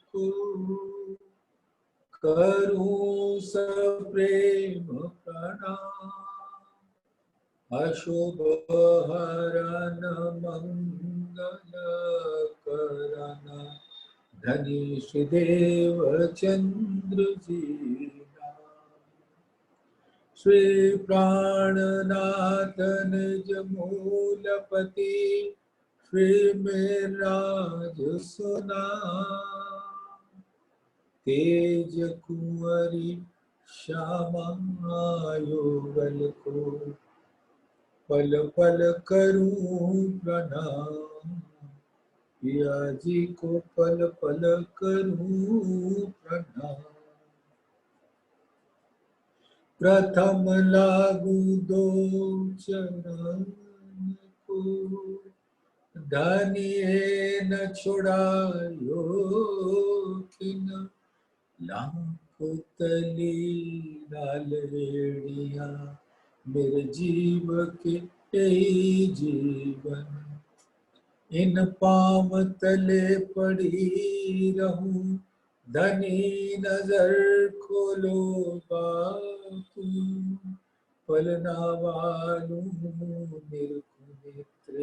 को करूं सप्रेम प्रणाम। अशुभ हरन मंगल करन धनीश देव चंद्र जी। श्री प्राणनाथन जमूलपति श्री मेराज सुना। तेज कुंवरी श्यामा युगल को पल पल करूं प्रणाम। पिया जी को पल पल करूं प्रणाम। प्रथम लागू दो चरण को धनिये न छुड़ायो किन। लाख तली लाल रेड़िया मेरे जीव के यही जीवन। इन पाम तले पड़ी रहूं धनी नजर खोलो बापू। पलना वालू निर्कुनेत्र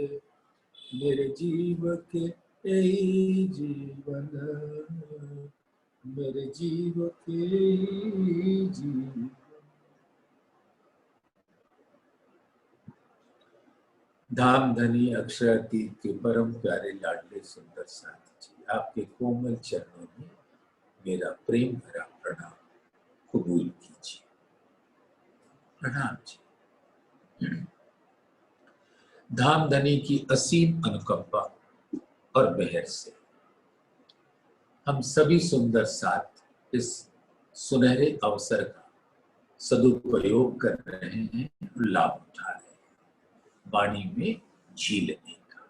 मेरे जीव के यही जीवन। मेरे जीव के जीवन। धाम धनी अक्षरातीत के परम प्यारे लाडले सुंदर साथी जी, आपके कोमल चरणों में मेरा प्रेम भरा प्रणाम कबूल कीजिए। प्रणाम जी। धाम धनी की असीम अनुकंपा और मेहर से हम सभी सुंदर साथ इस सुनहरे अवसर का सदुपयोग कर रहे हैं और लाभ उठा रहे हैं वाणी में झीलने का।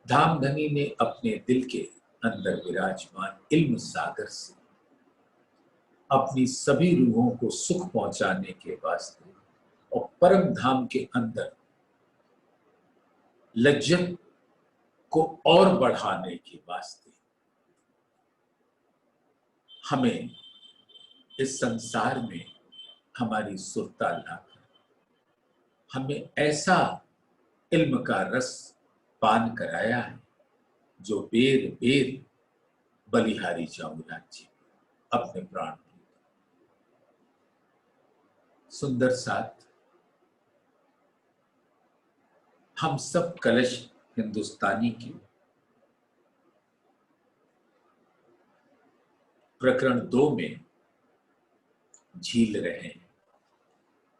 धाम धनी ने अपने दिल के अंदर विराजमान इल्म सागर से अपनी सभी रूहों को सुख पहुंचाने के वास्ते और परम धाम के अंदर लज्जत को और बढ़ाने के वास्ते हमें इस संसार में हमारी सुरता लाकर हमें ऐसा इल्म का रस पान कराया है जो बेर बेर बलिहारी जाऊंगा जी अपने प्राण। सुंदर साथ, हम सब कलश हिंदुस्तानी की प्रकरण 2 में झील रहे हैं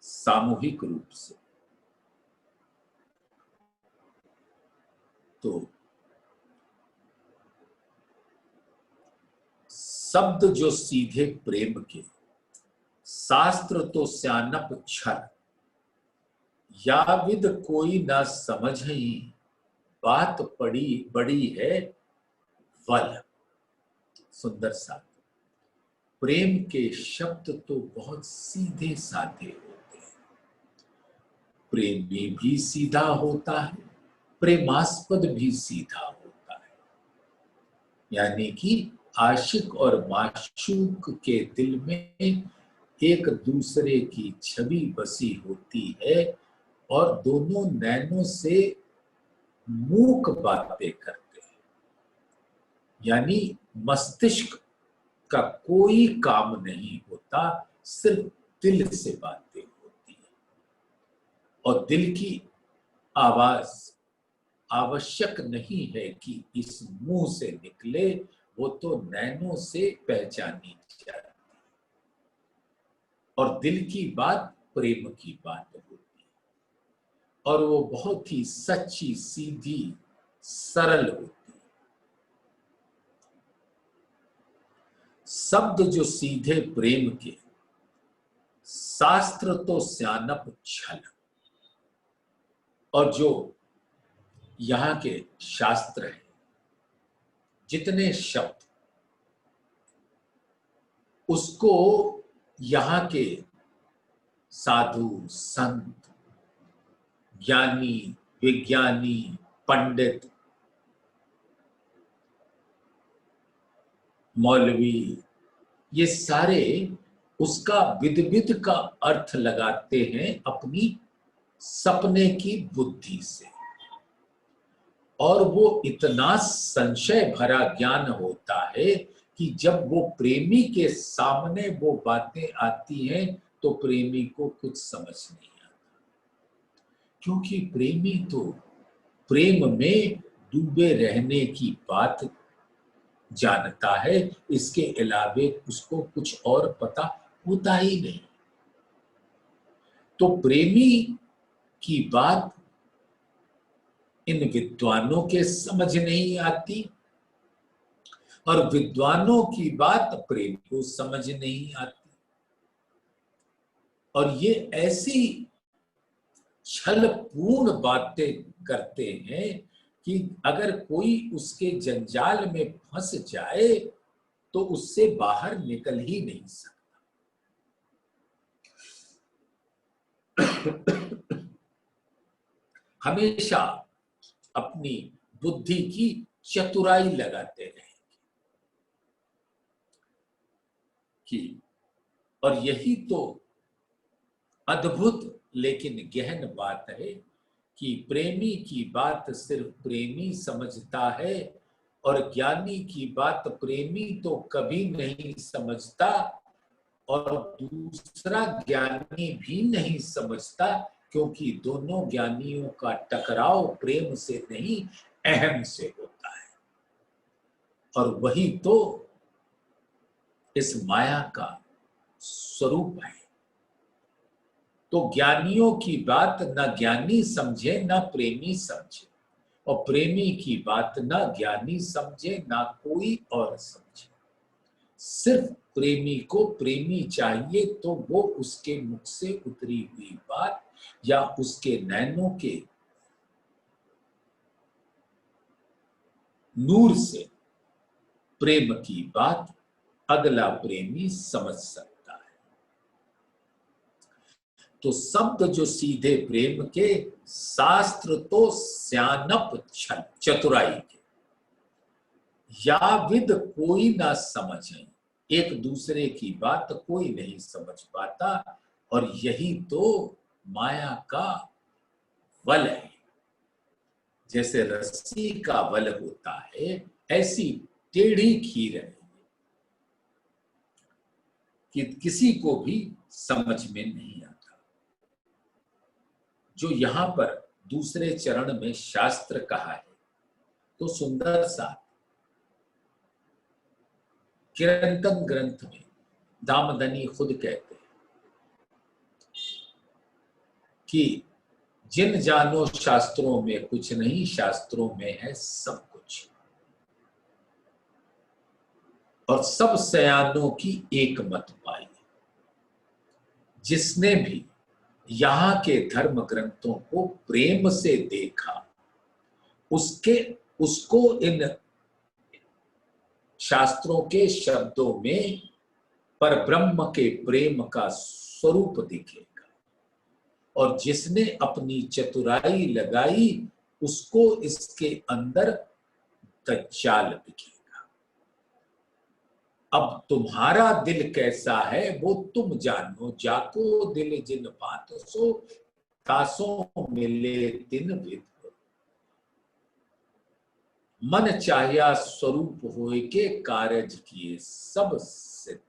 सामूहिक रूप से। तो शब्द जो सीधे प्रेम के, शास्त्र तो स्यानप छल, या विद कोई ना समझ ही, बात पड़ी बड़ी है वल। सुंदर सा प्रेम के शब्द तो बहुत सीधे साधे होते हैं। प्रेमी भी सीधा होता है, प्रेमास्पद भी सीधा होता है। यानी कि आशिक और माशूक के दिल में एक दूसरे की छवि बसी होती है और दोनों नैनों से मूक बातें करते हैं। यानी मस्तिष्क का कोई काम नहीं होता, सिर्फ दिल से बातें होती है। और दिल की आवाज आवश्यक नहीं है कि इस मुंह से निकले, वो तो नैनों से पहचानी जाती है। और दिल की बात प्रेम की बात होती है और वो बहुत ही सच्ची, सीधी, सरल होती है। शब्द जो सीधे प्रेम के, शास्त्र तो स्यानप छल। और जो यहाँ के शास्त्र हैं, जितने शब्द, उसको यहाँ के साधु, संत, ज्ञानी, विज्ञानी, पंडित मौलवी, ये सारे उसका विद विद का अर्थ लगाते हैं अपनी सपने की बुद्धि से, और वो इतना संशय भरा ज्ञान होता है कि जब वो प्रेमी के सामने वो बातें आती हैं तो प्रेमी को कुछ समझ नहीं आता, क्योंकि प्रेमी तो प्रेम में डूबे रहने की बात जानता है, इसके अलावे उसको कुछ और पता होता ही नहीं। तो प्रेमी की बात इन विद्वानों के समझ नहीं आती, और विद्वानों की बात प्रेमी को समझ नहीं आती, और ये ऐसी छलपूर्ण बातें करते हैं कि अगर कोई उसके जंजाल में फंस जाए तो उससे बाहर निकल ही नहीं सकता। हमेशा अपनी बुद्धि की चतुराई लगाते रहेंगे कि, और यही तो अद्भुत लेकिन गहन बात है कि प्रेमी की बात सिर्फ प्रेमी समझता है, और ज्ञानी की बात प्रेमी तो कभी नहीं समझता, और दूसरा ज्ञानी भी नहीं समझता, क्योंकि दोनों ज्ञानियों का टकराव प्रेम से नहीं अहम से होता है। और वही तो इस माया का स्वरूप है। तो ज्ञानियों की बात न ज्ञानी समझे न प्रेमी समझे, और प्रेमी की बात न ज्ञानी समझे न कोई और समझे। सिर्फ प्रेमी को प्रेमी चाहिए तो वो उसके मुख से उतरी हुई बात या उसके नैनों के नूर से प्रेम की बात अगला प्रेमी समझ सकता है। तो शब्द जो सीधे प्रेम के, शास्त्र तो स्यानप चतुराई के, या विद कोई ना समझे, एक दूसरे की बात कोई नहीं समझ पाता, और यही तो माया का बल है। जैसे रस्सी का बल होता है, ऐसी टेढ़ी खीर है कि किसी को भी समझ में नहीं आता। जो यहां पर दूसरे चरण में शास्त्र कहा है तो सुंदर सा किरंतन ग्रंथ में दामदनी खुद कहते हैं कि जिन जानो शास्त्रों में कुछ नहीं, शास्त्रों में है सब कुछ, और सब सयानों की एक मत पाई। जिसने भी यहाँ के धर्म ग्रंथों को प्रेम से देखा, उसको इन शास्त्रों के शब्दों में परब्रह्म के प्रेम का स्वरूप दिखेगा, और जिसने अपनी चतुराई लगाई उसको इसके अंदर दज्जाल दिखेगा। अब तुम्हारा दिल कैसा है वो तुम जानो, जाको दिल जिन बात सो, तासों मिले दिन विद। मन चाहिया स्वरूप होए के, कारज किए सब सिद्ध।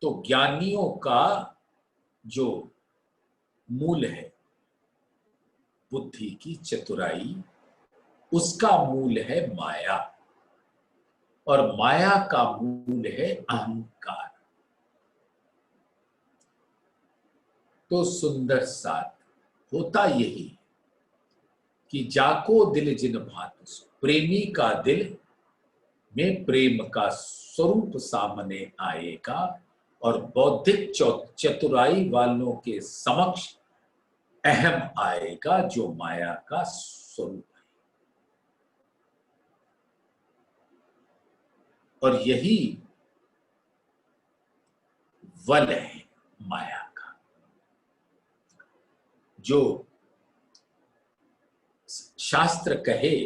तो ज्ञानियों का जो मूल है बुद्धि की चतुराई, उसका मूल है माया, और माया का मूल है अहंकार। तो सुंदर साथ होता यही कि जाको दिल जिन भात सो, प्रेमी का दिल में प्रेम का स्वरूप सामने आएगा, और बौद्धिक चतुराई वालों के समक्ष अहम आएगा जो माया का स्वरूप है। और यही बल है माया का, जो शास्त्र कहे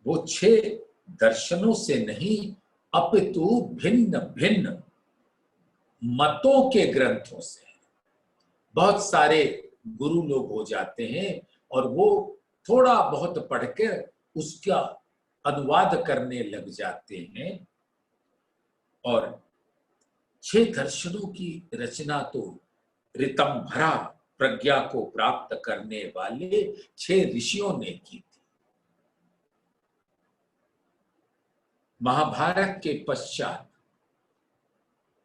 वो 6 दर्शनों से नहीं अपितु भिन्न भिन्न मतों के ग्रंथों से। बहुत सारे गुरु लोग हो जाते हैं और वो थोड़ा बहुत पढ़कर उसका अनुवाद करने लग जाते हैं, और 6 दर्शनों की रचना तो ऋतंभरा प्रज्ञा को प्राप्त करने वाले 6 ऋषियों ने की थी। महाभारत के पश्चात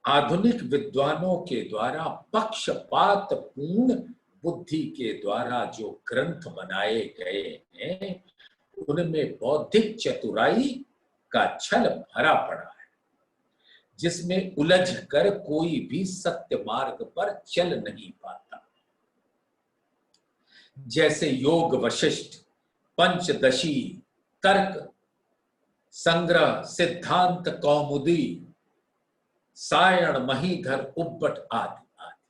आधुनिक विद्वानों के द्वारा पक्षपात पूर्ण बुद्धि के द्वारा जो ग्रंथ बनाए गए हैं, उनमें बौद्धिक चतुराई का छल भरा पड़ा है, जिसमें उलझ कर कोई भी सत्य मार्ग पर चल नहीं पाता। जैसे योग वशिष्ठ, पंचदशी, तर्क संग्रह, सिद्धांत कौमुदी, सायण, महीधर, उब्बट आदि आदि।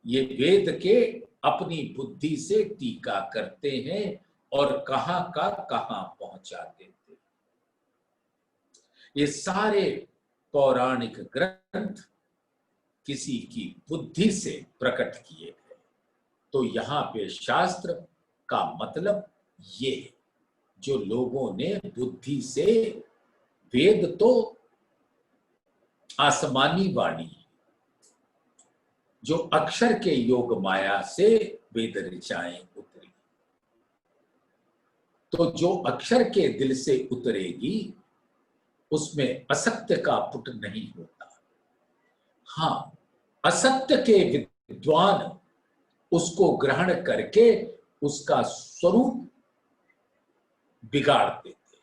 ये वेद के अपनी बुद्धि से टीका करते हैं और कहां का कहां पहुंचा देते हैं। ये सारे पौराणिक ग्रंथ किसी की बुद्धि से प्रकट किए गए। तो यहां पे शास्त्र का मतलब ये है, जो लोगों ने बुद्धि से, वेद तो आसमानी वाणी, जो अक्षर के योग माया से वेद ऋचाएं उतरी, तो जो अक्षर के दिल से उतरेगी उसमें असत्य का पुट नहीं होता। हां, असत्य के विद्वान उसको ग्रहण करके उसका स्वरूप बिगाड़ देते।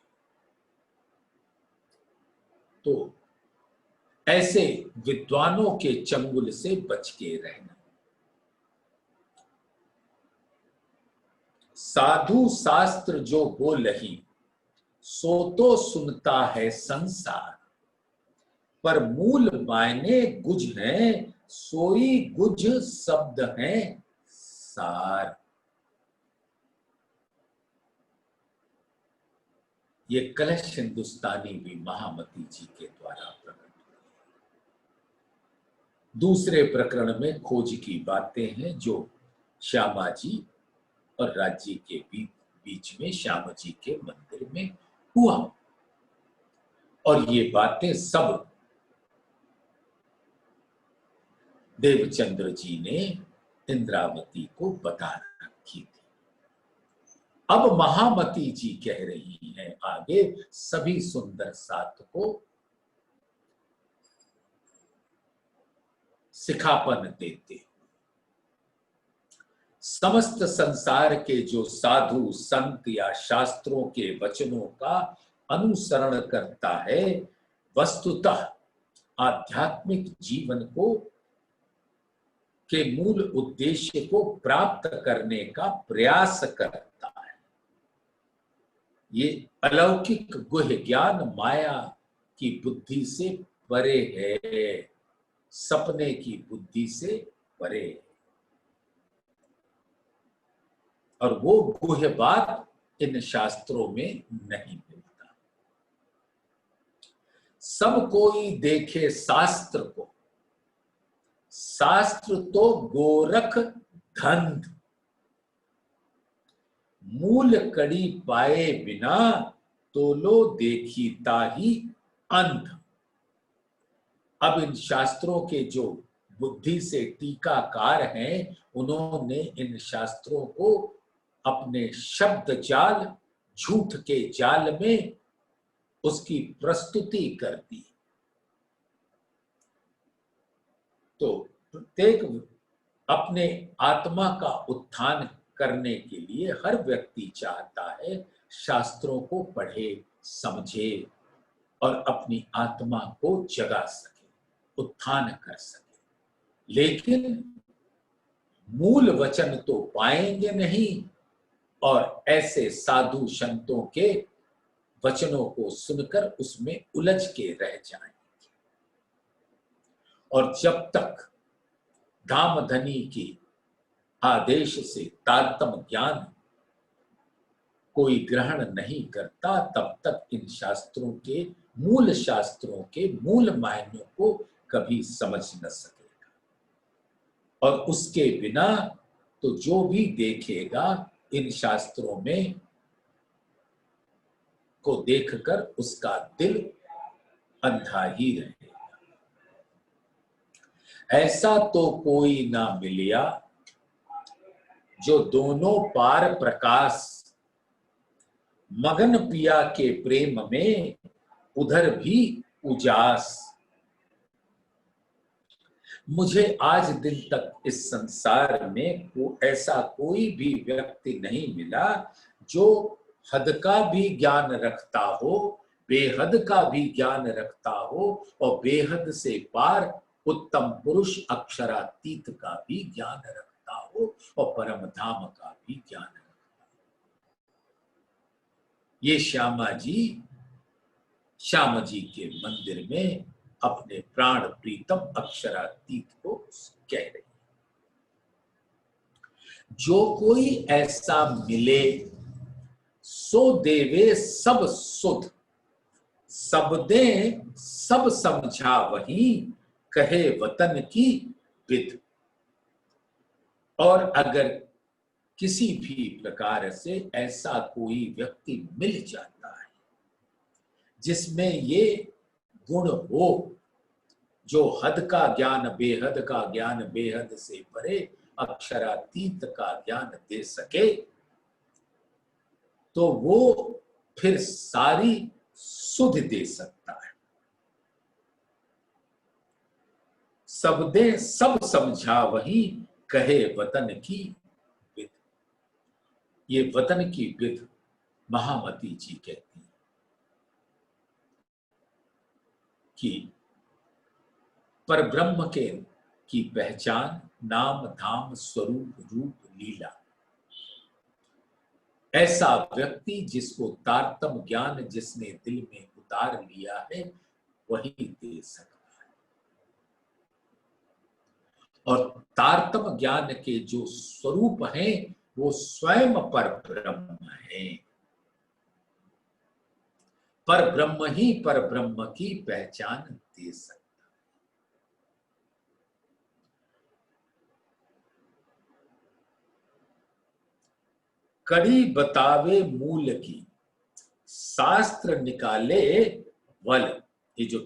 तो ऐसे विद्वानों के चंगुल से बच के रहना। साधु शास्त्र जो बोलहि, सो तो सुनता है संसार, पर मूल मायने गुज हैं, सोई गुज शब्द हैं सार। ये कलश हिंदुस्तानी भी महामती जी के द्वारा प्रकट हुई। दूसरे प्रकरण में खोज की बातें हैं जो श्यामा जी और राज्य के बीच में श्याम जी के मंदिर में हुआ, और ये बातें सब देवचंद्र जी ने इंद्रावती को बता रखी थी। अब महामती जी कह रही हैं आगे सभी सुंदर साथ को सिखापन देते। समस्त संसार के जो साधु संत या शास्त्रों के वचनों का अनुसरण करता है, वस्तुतः आध्यात्मिक जीवन को के मूल उद्देश्य को प्राप्त करने का प्रयास करता है। ये अलौकिक गुह्य ज्ञान माया की बुद्धि से परे है, सपने की बुद्धि से परे है, और वो गुह्य बात इन शास्त्रों में नहीं मिलता। सब कोई देखे शास्त्र को, शास्त्र तो गोरख धंध, मूल कड़ी पाए बिना तो लो देखी ताही अंध। अब इन शास्त्रों के जो बुद्धि से टीकाकार हैं, उन्होंने इन शास्त्रों को अपने शब्द जाल, झूठ के जाल में उसकी प्रस्तुति कर दी। तो प्रत्येक अपने आत्मा का उत्थान करने के लिए हर व्यक्ति चाहता है शास्त्रों को पढ़े, समझे और अपनी आत्मा को जगा सके, उत्थान कर सके। लेकिन मूल वचन तो पाएंगे नहीं, और ऐसे साधु संतों के वचनों को सुनकर उसमें उलझ के रह जाएंगे। और जब तक धामधनी के आदेश से तारतम ज्ञान कोई ग्रहण नहीं करता तब तक इन शास्त्रों के मूल मायनों को कभी समझ न सकेगा, और उसके बिना तो जो भी देखेगा इन शास्त्रों में को देखकर उसका दिल अंधा ही रहेगा। ऐसा तो कोई ना मिलिया जो दोनों पार प्रकाश, मगन पिया के प्रेम में उधर भी उजास। मुझे आज दिन तक इस संसार में ऐसा कोई भी व्यक्ति नहीं मिला जो हद का भी ज्ञान रखता हो, बेहद का भी ज्ञान रखता हो, और बेहद से पार उत्तम पुरुष अक्षरातीत का भी ज्ञान रखता हो, और परम धाम का भी ज्ञान रखता हो। ये श्याम जी के मंदिर में अपने प्राण प्रीतम अक्षरातीत को कह रही है। जो कोई ऐसा मिले सो देवे सब सुध, सब दे सब समझा वही, कहे वतन की विद। और अगर किसी भी प्रकार से ऐसा कोई व्यक्ति मिल जाता है जिसमें ये गुण हो, जो हद का ज्ञान, बेहद का ज्ञान, बेहद से परे अक्षरातीत का ज्ञान दे सके, तो वो फिर सारी सुध दे सकता है। सब दे सब समझा वही, कहे वतन की विद। ये वतन की विद महामती जी कहती हैं कि परब्रह्म के की पहचान नाम धाम स्वरूप रूप लीला। ऐसा व्यक्ति जिसको तारतम ज्ञान जिसने दिल में उतार लिया है वही दे सकता है। और तारतम ज्ञान के जो स्वरूप हैं वो स्वयं पर ब्रह्म है। पर ब्रह्म ही पर ब्रह्म की पहचान दे सकता है। कड़ी बतावे मूल की, शास्त्र निकाले वल। ये जो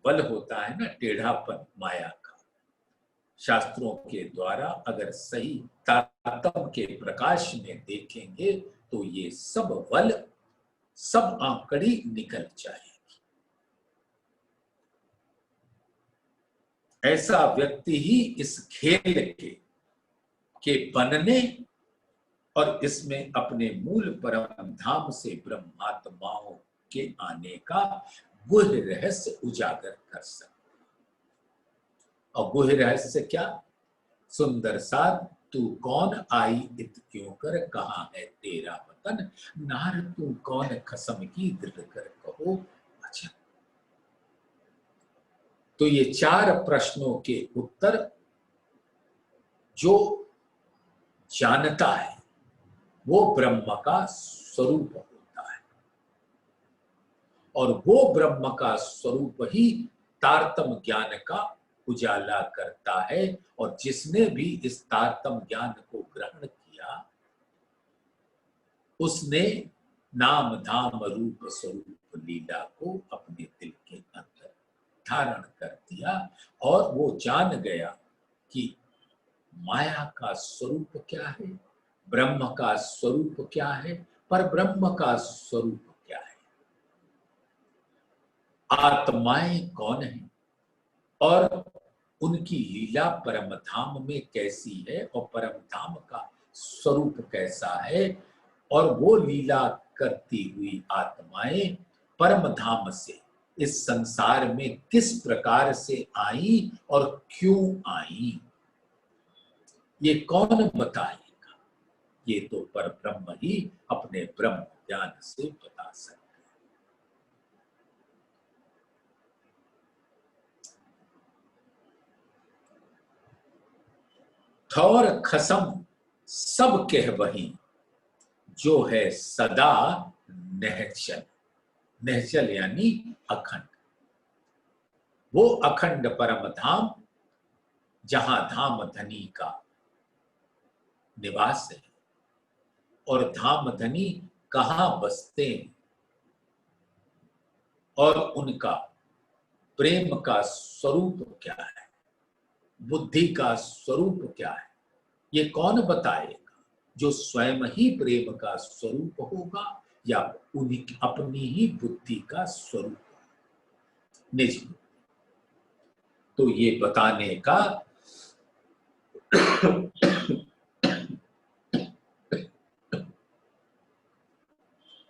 बल होता है ना, टेढ़ापन माया का, शास्त्रों के द्वारा अगर सही तारतम्य के प्रकाश में देखेंगे तो ये सब वल, सब आंकड़ी निकल जाएगी। ऐसा व्यक्ति ही इस खेल के बनने और इसमें अपने मूल परम धाम से ब्रह्मात्माओं के आने का गुह रहस्य उजागर कर सकते। और गुह रहस्य क्या? सुंदर साध तू कौन आई इत क्यों कर, कहाँ है तेरा वतन, नार तू कौन खसम की दृढ़ कर कहो अच्छा। तो ये 4 प्रश्नों के उत्तर जो जानता है वो ब्रह्म का स्वरूप होता है, और वो ब्रह्म का स्वरूप ही तारतम ज्ञान का उजाला करता है। और जिसने भी इस तारतम ज्ञान को ग्रहण किया उसने नाम धाम रूप स्वरूप लीला को अपने दिल के अंदर धारण कर दिया, और वो जान गया कि माया का स्वरूप क्या है, ब्रह्म का स्वरूप क्या है, पर ब्रह्म का स्वरूप क्या है, आत्माएं कौन है, और उनकी लीला परम धाम में कैसी है, और परम धाम का स्वरूप कैसा है, और वो लीला करती हुई आत्माएं परम धाम से इस संसार में किस प्रकार से आई और क्यों आई, ये कौन बताएगा? ये तो पर ब्रह्म ही अपने ब्रह्म ज्ञान से बता सकते हैं। थौर खसम सब कह वही, जो है सदा निश्चल। निश्चल यानी अखंड। वो अखंड परम धाम जहां धाम धनी का निवास है। और धाम धनी कहां बसते हैं और उनका प्रेम का स्वरूप क्या है, बुद्धि का स्वरूप क्या है, ये कौन बताएगा? जो स्वयं ही प्रेम का स्वरूप होगा या उन्हीं अपनी ही बुद्धि का स्वरूप निज। तो ये बताने का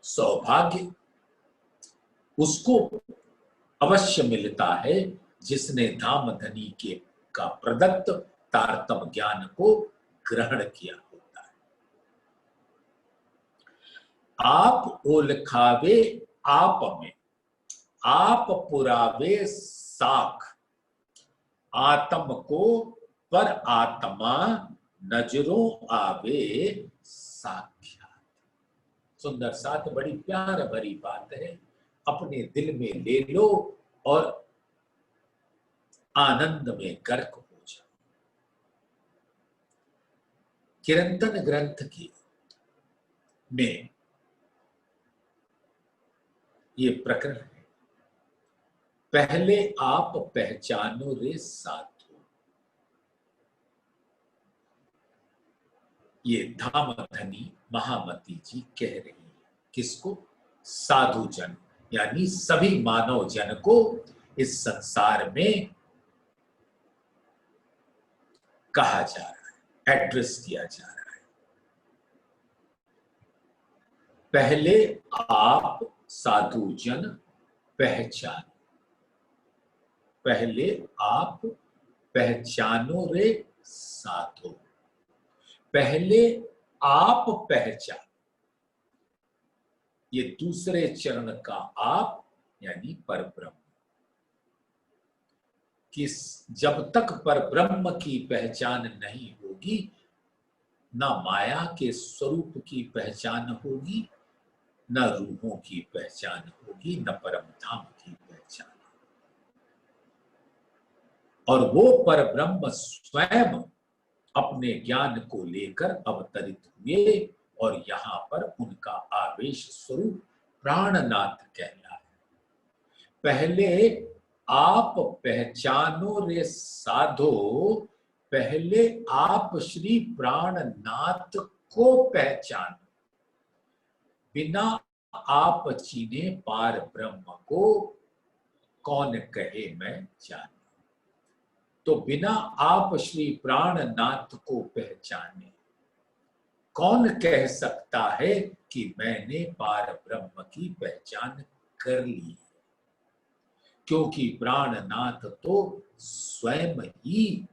सौभाग्य उसको अवश्य मिलता है जिसने धाम धनी के का प्रदत्त तारतम ज्ञान को ग्रहण किया होता है। आप ओल खावे आप में, आप पुरावे साख, आत्म को पर आत्मा नजरों आवे साक्षात। सुंदर साथ बड़ी प्यार भरी बात है। अपने दिल में ले लो और आनंद में गर्क हो जाओ। चिरंतन ग्रंथ की में ये प्रकरण है। पहले आप पहचानो रे साधु। ये धाम धनी महामती जी कह रही है। किसको? साधु जन, यानी सभी मानव जन को इस संसार में कहा जा रहा है, एड्रेस किया जा रहा है। पहले आप साधु जन पहचानो। पहले आप पहचानो रे साधु। पहले आप पहचानो। ये दूसरे चरण का आप यानी परब्रह्म। कि जब तक परब्रह्म की पहचान नहीं होगी, न माया के स्वरूप की पहचान होगी, न रूहों की पहचान होगी, न परम धाम की पहचान। और वो परब्रह्म स्वयं अपने ज्ञान को लेकर अवतरित हुए और यहां पर उनका आवेश स्वरूप प्राणनाथ कहला है। पहले आप पहचानो रे साधो। पहले आप श्री प्राणनाथ को पहचानो। बिना आप चीने पार ब्रह्म को कौन कहे मैं जानूं। तो बिना आप श्री प्राणनाथ को पहचाने कौन कह सकता है कि मैंने पार ब्रह्म की पहचान कर ली। क्योंकि प्राणनाथ तो स्वयं ही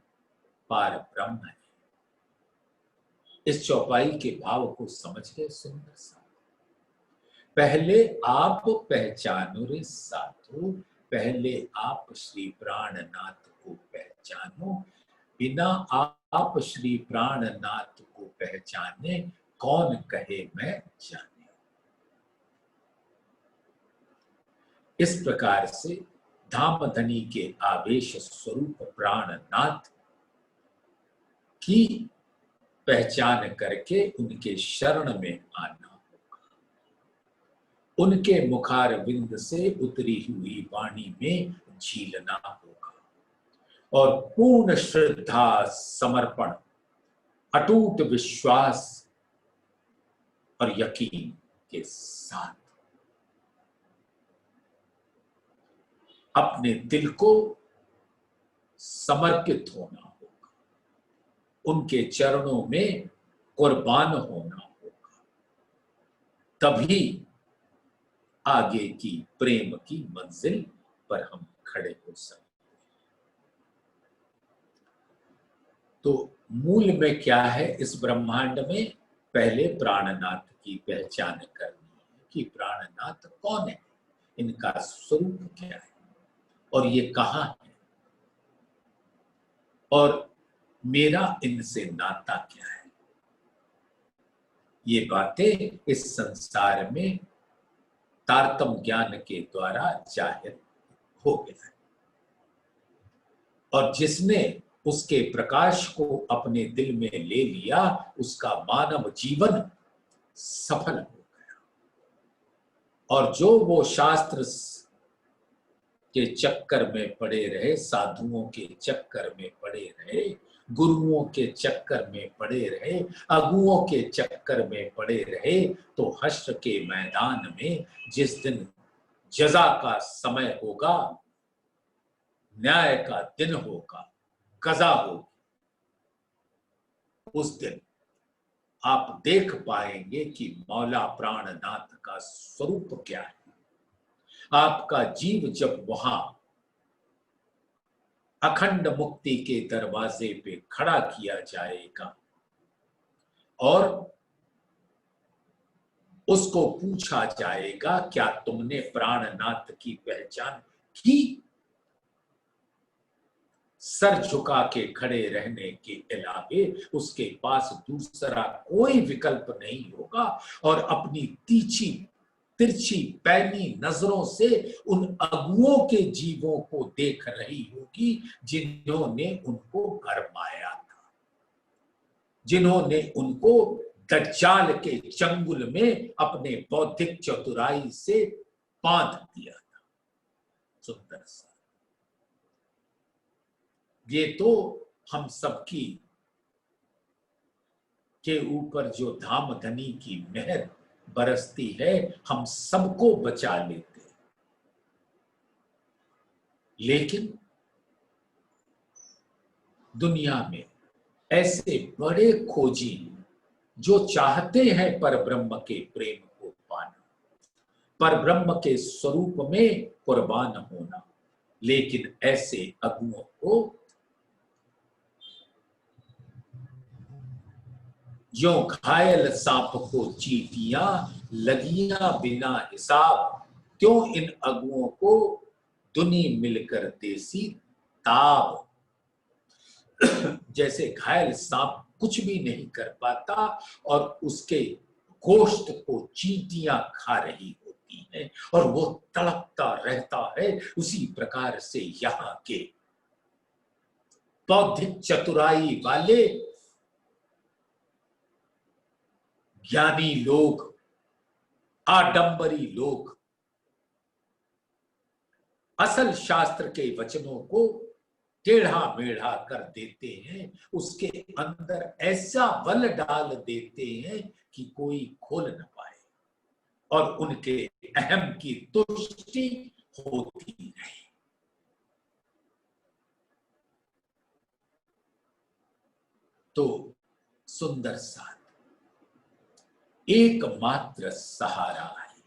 पार ब्रह्म है। इस चौपाई के भाव को समझ गए? सुंदर सा। पहले आप पहचानो रे साधु। पहले आप श्री प्राणनाथ को पहचानो। बिना आप श्री प्राणनाथ को पहचाने कौन कहे मैं जाने। इस प्रकार से धाम धनी के आवेश स्वरूप प्राणनाथ की पहचान करके उनके शरण में आना होगा। उनके मुखार बिंद से उतरी हुई वाणी में झीलना होगा और पूर्ण श्रद्धा, समर्पण, अटूट विश्वास और यकीन के साथ अपने दिल को समर्पित होना होगा। उनके चरणों में कुर्बान होना होगा। तभी आगे की प्रेम की मंजिल पर हम खड़े हो सकते। तो मूल में क्या है इस ब्रह्मांड में? पहले प्राणनाथ की पहचान करनी है कि प्राणनाथ कौन है, इनका स्वरूप क्या है और ये कहां है और मेरा इनसे नाता क्या है। ये बातें इस संसार में तारतम्य ज्ञान के द्वारा जाहिर हो गया है। और जिसने उसके प्रकाश को अपने दिल में ले लिया, उसका मानव जीवन सफल हो गया। और जो वो शास्त्र के चक्कर में पड़े रहे, साधुओं के चक्कर में पड़े रहे, गुरुओं के चक्कर में पड़े रहे, अगुओं के चक्कर में पड़े रहे, तो हश्र के मैदान में जिस दिन जजा का समय होगा, न्याय का दिन होगा, कज़ा होगी, उस दिन आप देख पाएंगे कि मौला प्राणनाथ का स्वरूप क्या है। आपका जीव जब वहां अखंड मुक्ति के दरवाजे पे खड़ा किया जाएगा और उसको पूछा जाएगा, क्या तुमने प्राणनाथ की पहचान की? सर झुका के खड़े रहने के अलावे उसके पास दूसरा कोई विकल्प नहीं होगा और अपनी तिरछी पैनी नजरों से उन अगुओं के जीवों को देख रही होगी जिन्होंने उनको गरमाया था, जिन्होंने उनको दज्जाल के चंगुल में अपने बौद्धिक चतुराई से बांध दिया था। सुंदर सा ये तो हम सबकी के ऊपर जो धाम धनी की मेहर बरसती है, हम सबको बचा लेते। लेकिन दुनिया में ऐसे बड़े खोजी जो चाहते हैं पर ब्रह्म के प्रेम को पाना, पर ब्रह्म के स्वरूप में कुर्बान होना, लेकिन ऐसे अगुओं को जो घायल सांप को चींटियां लगियां बिना हिसाब, क्यों इन अगुओं को दुनी मिलकर देसी ताब। जैसे घायल सांप कुछ भी नहीं कर पाता और उसके गोश्त को चींटियां खा रही होती हैं और वो तड़पता रहता है, उसी प्रकार से यहाँ के बौद्धिक चतुराई वाले ज्ञानी लोग, आडंबरी लोग असल शास्त्र के वचनों को टेढ़ा मेढ़ा कर देते हैं, उसके अंदर ऐसा बल डाल देते हैं कि कोई खोल न पाए और उनके अहम की तुष्टि होती रहे। तो सुंदर साथ एकमात्र सहारा है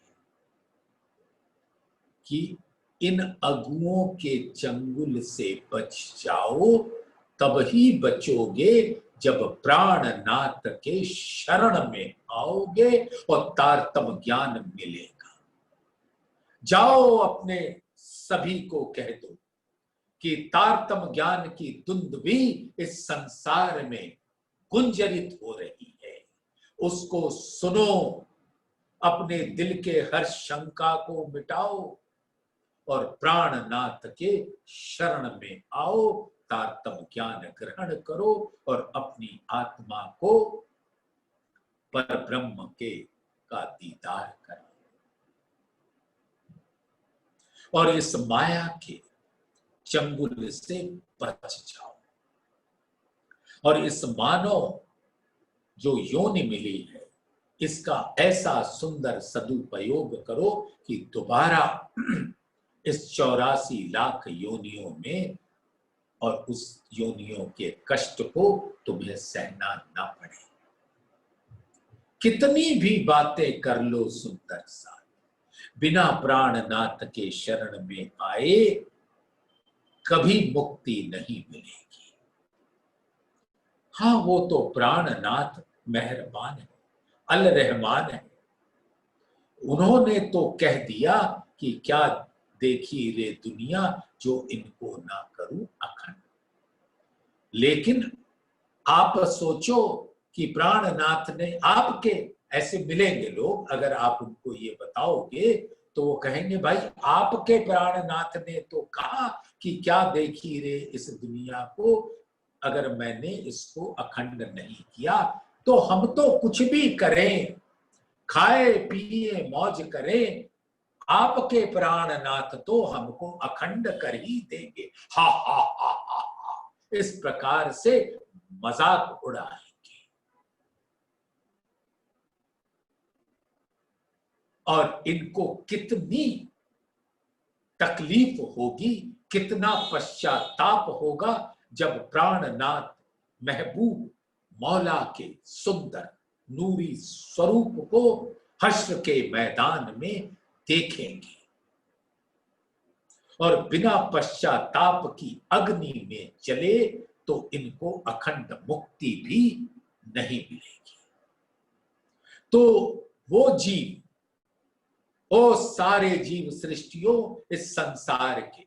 कि इन अगुओं के चंगुल से बच जाओ, तब ही बचोगे जब प्राणनाथ के शरण में आओगे और तारतम्य ज्ञान मिलेगा। जाओ अपने सभी को कह दो कि तारतम्य ज्ञान की धुंध भी इस संसार में गुंजरित हो रही है, उसको सुनो, अपने दिल के हर शंका को मिटाओ और प्राणनाथ के शरण में आओ, तारतम्य ज्ञान ग्रहण करो और अपनी आत्मा को परब्रह्म के का दीदार करो और इस माया के चंगुल से बच जाओ और इस मानव जो योनि मिली है, इसका ऐसा सुंदर सदुपयोग करो कि दोबारा इस 84 लाख योनियों में और उस योनियों के कष्ट को तुम्हें सहना ना पड़े। कितनी भी बातें कर लो सुंदर सा, बिना प्राणनाथ के शरण में आए कभी मुक्ति नहीं मिलेगी। हाँ, वो तो प्राणनाथ मेहरबान है, अल रहमान है। उन्होंने तो कह दिया कि क्या देखी रे दुनिया जो इनको ना करूं अखंड। लेकिन आप सोचो कि प्राणनाथ ने आपके ऐसे मिलेंगे लोग, अगर आप उनको ये बताओगे तो वो कहेंगे भाई आपके प्राणनाथ ने तो कहा कि क्या देखी रे इस दुनिया को, अगर मैंने इसको अखंड नहीं किया तो हम तो कुछ भी करें, खाए पिए मौज करें, आपके प्राणनाथ तो हमको अखंड कर ही देंगे। हा हा हा हा हा, इस प्रकार से मजाक उड़ाएंगे। और इनको कितनी तकलीफ होगी, कितना पश्चाताप होगा जब प्राणनाथ महबूब मौला के सुंदर नूरी स्वरूप को हश्र के मैदान में देखेंगे और बिना पश्चाताप की अग्नि में जले तो इनको अखंड मुक्ति भी नहीं मिलेगी। तो वो जीव, ओ सारे जीव सृष्टियों इस संसार के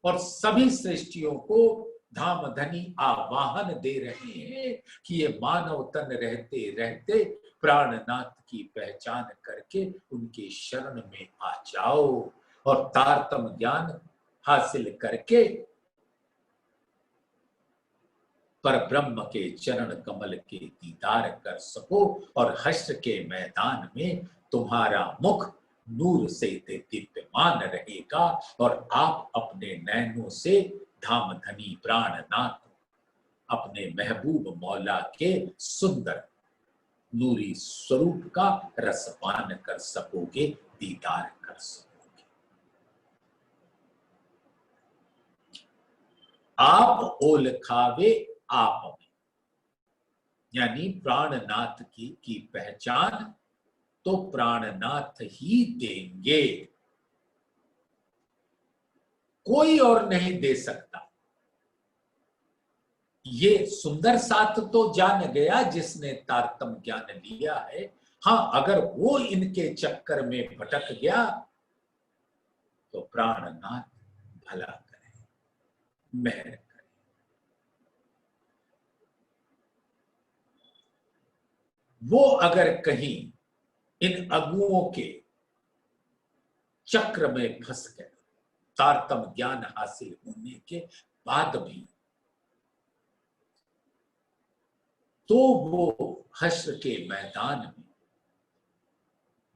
और सभी सृष्टियों को धाम धनी आवाहन दे रहे हैं कि ये मानव तन रहते रहते प्राणनाथ की पहचान करके उनके शरण में आ जाओ और तारतम ज्ञान हासिल करके पर ब्रह्म के चरण कमल के दीदार कर सको और हश्र के मैदान में तुम्हारा मुख नूर से दीप्यमान रहेगा और आप अपने नैनों से धाम धनी प्राणनाथ अपने महबूब मौला के सुंदर नूरी स्वरूप का रसपान कर सकोगे, दीदार कर सकोगे। आप ओल खावे आप में, यानी प्राणनाथ की पहचान तो प्राणनाथ ही देंगे, कोई और नहीं दे सकता। ये सुंदर साथ तो जान गया जिसने तारतम ज्ञान लिया है। हाँ, अगर वो इनके चक्कर में भटक गया तो प्राणनाथ भला करे, मेहर करे। वो अगर कहीं इन अगुओं के चक्र में फंस गए, तारतम ज्ञान हासिल होने के बाद भी, तो वो हश्र के मैदान में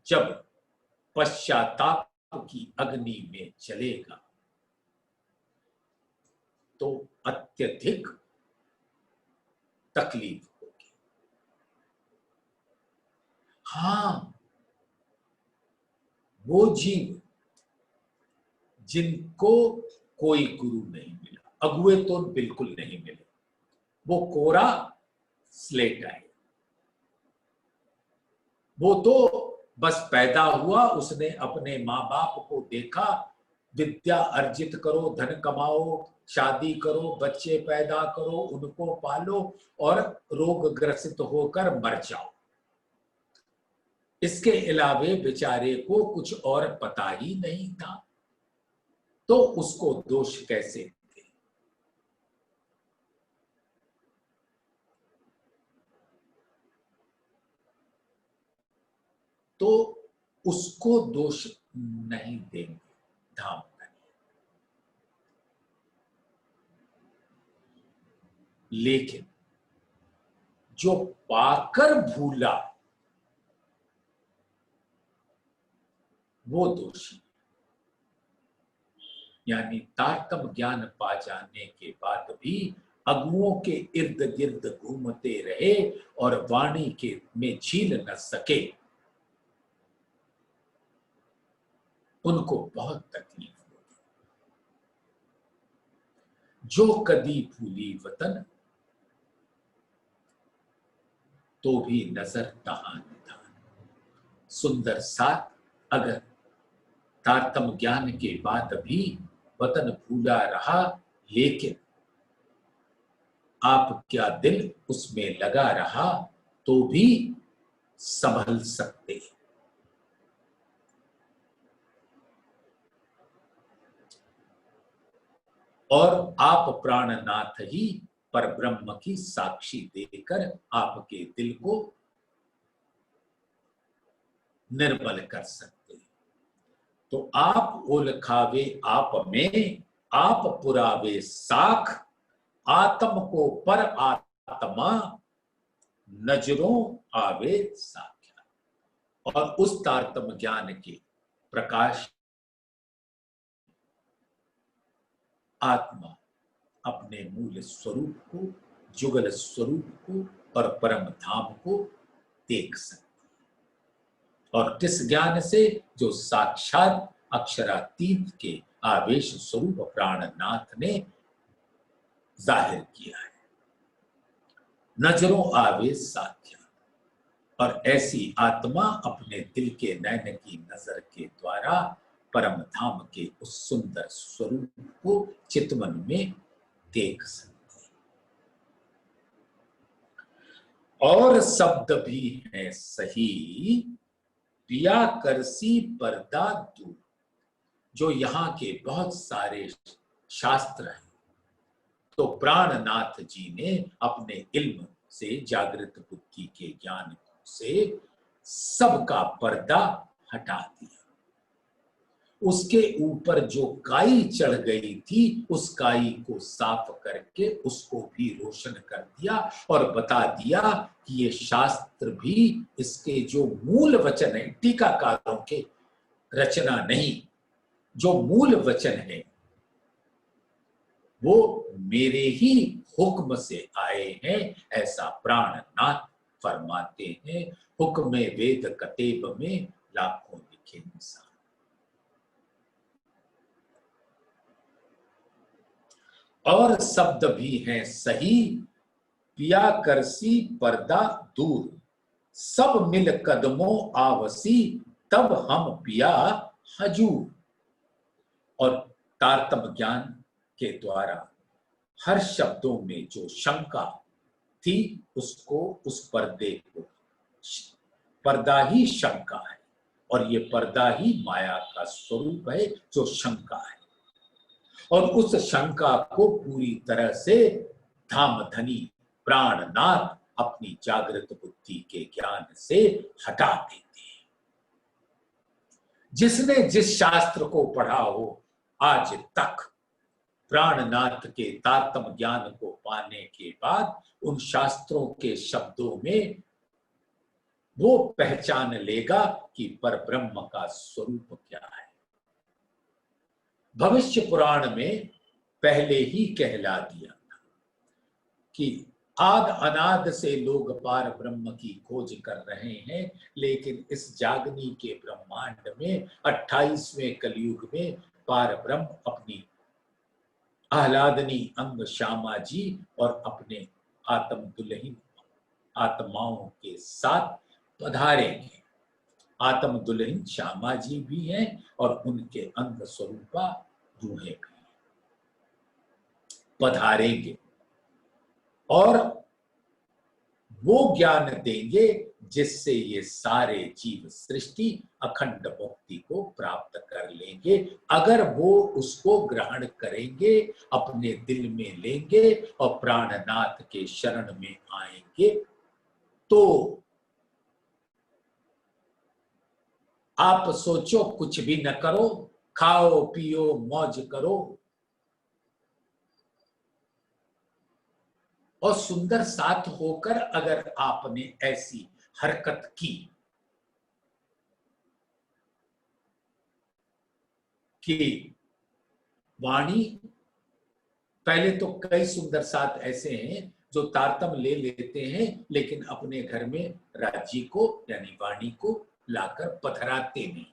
जब पश्चाताप की अग्नि में जलेगा तो अत्यधिक तकलीफ होगी। हाँ, वो जीव जिनको कोई गुरु नहीं मिला, अगुए तो बिल्कुल नहीं मिले, वो कोरा स्लेट है, वो तो बस पैदा हुआ, उसने अपने माँ बाप को देखा, विद्या अर्जित करो, धन कमाओ, शादी करो, बच्चे पैदा करो, उनको पालो और रोग ग्रसित होकर मर जाओ। इसके अलावे बेचारे को कुछ और पता ही नहीं था, तो उसको दोष कैसे दे? तो उसको दोष नहीं देंगे धाम धनी, लेकिन जो पाकर भूला वो दोषी, यानी तारतम ज्ञान पा जाने के बाद भी अगुओं के इर्द गिर्द घूमते रहे और वाणी के में झील न सके, उनको बहुत तकलीफ होगी। जो कदी भूली वतन तो भी नजर तहां निधान। सुंदर साथ अगर तारतम ज्ञान के बाद भी वतन भूला रहा, लेकिन आपका दिल उसमें लगा रहा तो भी संभल सकते हैं। और आप प्राणनाथ ही पर ब्रह्म की साक्षी देकर आपके दिल को निर्मल कर सकते हैं। तो आप ओलखावे आप में, आप पुरावे साख, आत्म को पर आत्मा, नजरों आवे साख्या। और उस तारतम ज्ञान के प्रकाश आत्मा अपने मूल स्वरूप को, जुगल स्वरूप को और परम धाम को देख सकती है। और किस ज्ञान से? जो साक्षात अक्षरातीत के आवेश स्वरूप प्राणनाथ ने जाहिर किया है। नजरों आवे साख्या। और ऐसी आत्मा अपने दिल के नैन की नजर के द्वारा परम धाम के उस सुंदर स्वरूप को चितवन में देख सकते हैं। और शब्द भी है सही, पिया करसी पर्दा दूर। जो यहाँ के बहुत सारे शास्त्र हैं, तो प्राणनाथ जी ने अपने इल्म से, जागृत बुद्धि के ज्ञान से सबका पर्दा हटा दिया। उसके ऊपर जो काई चढ़ गई थी, उस काई को साफ करके उसको भी रोशन कर दिया और बता दिया कि ये शास्त्र भी इसके जो मूल वचन है, टीकाकारों के रचना नहीं, जो मूल वचन है वो मेरे ही हुक्म से आए हैं, ऐसा प्राणनाथ फरमाते हैं। हुक्म वेद कतेब में लाखों लिखे निशान। और शब्द भी हैं सही, पिया करसी पर्दा दूर। सब मिल कदमों आवसी, तब हम पिया हजूर। और तारतम ज्ञान के द्वारा हर शब्दों में जो शंका थी, उसको, उस पर्दे को, पर्दा ही शंका है और ये पर्दा ही माया का स्वरूप है जो शंका है। और उस शंका को पूरी तरह से धामधनी प्राणनाथ अपनी जागृत बुद्धि के ज्ञान से हटा देते हैं। जिसने जिस शास्त्र को पढ़ा हो, आज तक प्राणनाथ के तारतम ज्ञान को पाने के बाद उन शास्त्रों के शब्दों में वो पहचान लेगा कि परब्रह्म का स्वरूप क्या है। भविष्य पुराण में पहले ही कहला दिया था कि आद अनाद से लोग पार ब्रह्म की खोज कर रहे हैं, लेकिन इस जागनी के ब्रह्मांड में 28वें कलयुग में पार ब्रह्म अपनी आह्लादनी अंग श्यामा जी और अपने आत्म दुल्हन आत्माओं के साथ पधारेंगे। आत्म दुल्हन श्यामा जी भी हैं और उनके अंग स्वरूपा रूहें भी पधारेंगे और वो ज्ञान देंगे जिससे ये सारे जीव सृष्टि अखंड मुक्ति को प्राप्त कर लेंगे, अगर वो उसको ग्रहण करेंगे, अपने दिल में लेंगे और प्राणनाथ के शरण में आएंगे। तो आप सोचो, कुछ भी न करो, खाओ पियो मौज करो और सुंदर साथ होकर अगर आपने ऐसी हरकत की कि वाणी, पहले तो कई सुंदर साथ ऐसे हैं जो तारतम ले लेते हैं लेकिन अपने घर में राज्य को यानी वाणी को लाकर पधराते नहीं।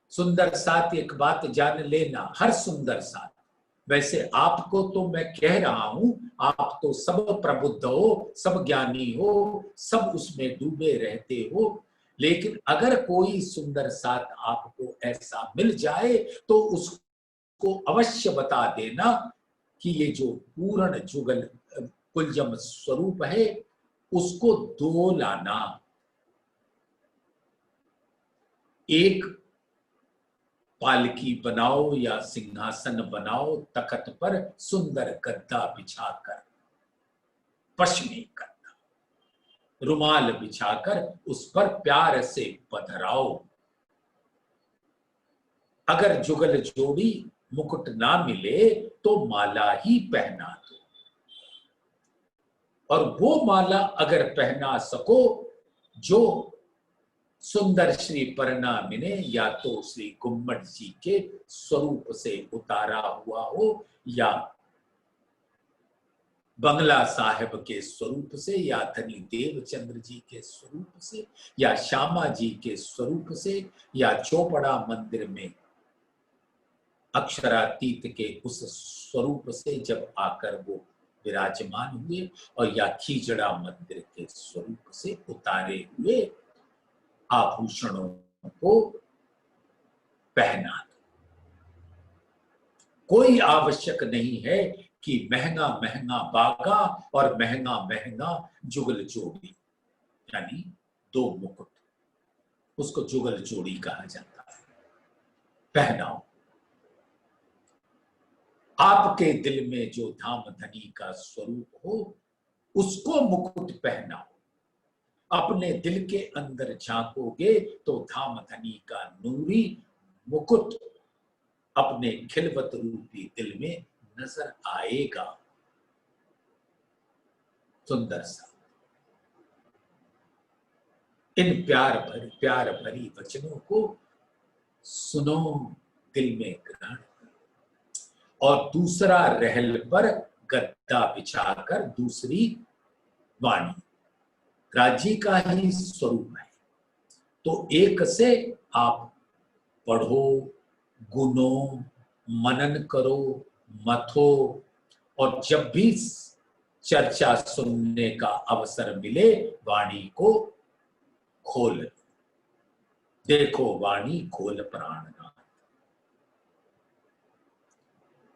सुंदर साथ एक बात जान लेना, हर सुंदर साथ, वैसे आपको तो मैं कह रहा हूं, आप तो सब प्रबुद्ध हो, सब ज्ञानी हो, सब उसमें डूबे रहते हो, लेकिन अगर कोई सुंदर साथ आपको ऐसा मिल जाए तो उसको अवश्य बता देना कि ये जो पूर्ण जुगल कुलजम स्वरूप है उसको दो लाना, एक पालकी बनाओ या सिंहासन बनाओ, तखत पर सुंदर गद्दा बिछाकर, पश्चिमी गद्दा, रुमाल बिछाकर उस पर प्यार से पधराओ। अगर जुगल जोड़ी मुकुट ना मिले तो माला ही पहना दो, और वो माला अगर पहना सको जो सुंदर श्री परिणामी ने या तो श्री गुम्मट जी के स्वरूप से उतारा हुआ हो, या बंगला साहिब के स्वरूप से, या धनी देवचंद्र जी के स्वरूप से, या श्यामा जी के स्वरूप से, या चौपड़ा मंदिर में अक्षरातीत के उस स्वरूप से जब आकर वो विराजमान हुए, और या खीजड़ा मंदिर के स्वरूप से उतारे हुए आभूषणों को पहना दो। कोई आवश्यक नहीं है कि महंगा महंगा बागा और महंगा महंगा जुगल जोड़ी, यानी 2 मुकुट, उसको जुगल जोड़ी कहा जाता है, पहनाओ। आपके दिल में जो धाम धनी का स्वरूप हो उसको मुकुट पहनाओ। अपने दिल के अंदर झांकोगे तो धाम धनी का नूरी मुकुट अपने खिलवत रूपी दिल में नजर आएगा। सुंदर सा इन प्यार भरी वचनों को सुनो, दिल में ग्रहण करो, और दूसरा रहल पर गद्दा बिछाकर दूसरी वाणी राज्य का ही स्वरूप है, तो एक से आप पढ़ो, गुनो, मनन करो, मथो, और जब भी चर्चा सुनने का अवसर मिले वाणी को खोल देखो। वाणी खोल प्राणनाथ,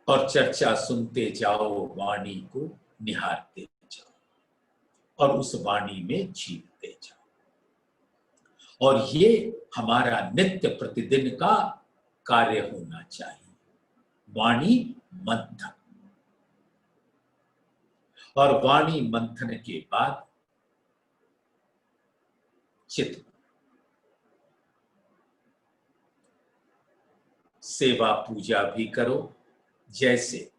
और चर्चा सुनते जाओ, वाणी को निहारते जाओ, और उस वाणी में जीते जाओ। और ये हमारा नित्य प्रतिदिन का कार्य होना चाहिए, वाणी मंथन। और वाणी मंथन के बाद चित्त, सेवा पूजा भी करो, जैसे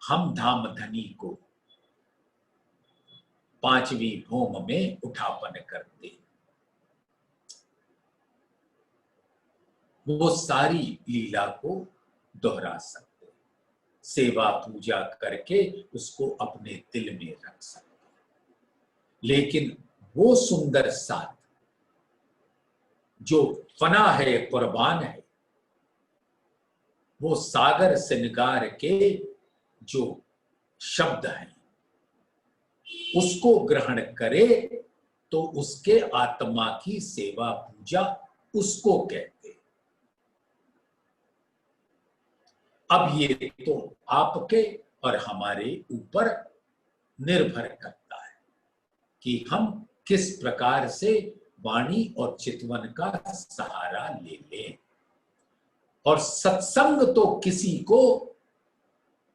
हम धाम धनी को 5वीं भौम में उठापन करते, वो सारी लीला को दोहरा सकते, सेवा पूजा करके उसको अपने दिल में रख सकते। लेकिन वो सुंदर साथ जो फना है, कुर्बान है, वो सागर सिंगार के जो शब्द हैं उसको ग्रहण करे तो उसके आत्मा की सेवा पूजा उसको कहते। अब ये तो आपके और हमारे ऊपर निर्भर करता है कि हम किस प्रकार से वाणी और चितवन का सहारा ले लें। और सत्संग तो किसी को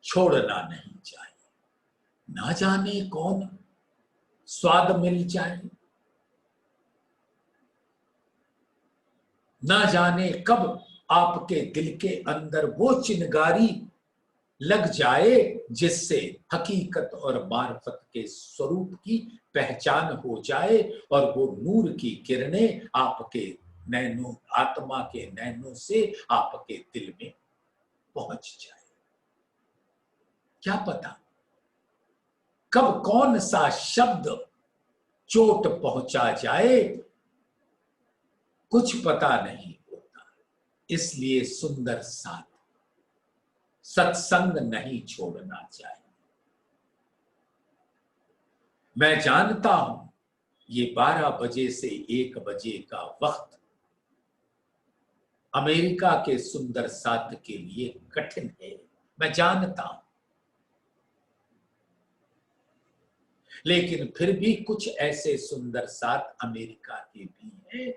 छोड़ना नहीं चाहिए, ना जाने कौन स्वाद मिल जाए, ना जाने कब आपके दिल के अंदर वो चिनगारी लग जाए जिससे हकीकत और मार्फत के स्वरूप की पहचान हो जाए, और वो नूर की किरणें आपके नैनों, आत्मा के नैनों से आपके दिल में पहुंच जाए। क्या पता कब कौन सा शब्द चोट पहुंचा जाए, कुछ पता नहीं होता। इसलिए सुंदर साथ सत्संग नहीं छोड़ना चाहिए। मैं जानता हूं ये 12 बजे से 1 बजे का वक्त अमेरिका के सुंदर साथ के लिए कठिन है, मैं जानता हूं, लेकिन फिर भी कुछ ऐसे सुंदर साथ अमेरिका के भी हैं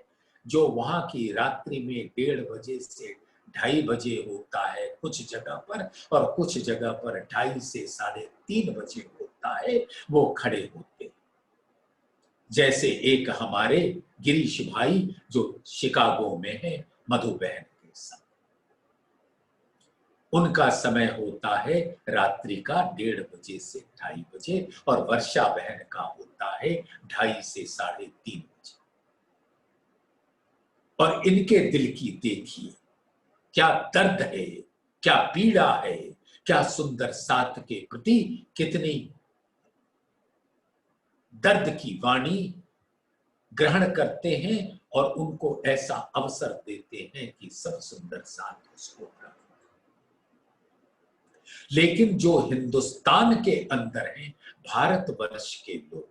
जो वहां की रात्रि में 1:30 बजे से 2:30 बजे होता है कुछ जगह पर, और कुछ जगह पर 2:30 से 3:30 बजे होता है, वो खड़े होते। जैसे एक हमारे गिरीश भाई जो शिकागो में है मधु बहन के साथ, उनका समय होता है रात्रि का 1:30 बजे से 2:30 बजे और वर्षा बहन का होता है 2:30 से 3:30 बजे। और इनके दिल की देखिए क्या दर्द है, क्या पीड़ा है, क्या सुंदर साथ के प्रति कितनी दर्द की वाणी ग्रहण करते हैं और उनको ऐसा अवसर देते हैं कि सब सुंदर साथ उसको प्राप्त। लेकिन जो हिंदुस्तान के अंदर हैं, भारतवर्ष के लोग,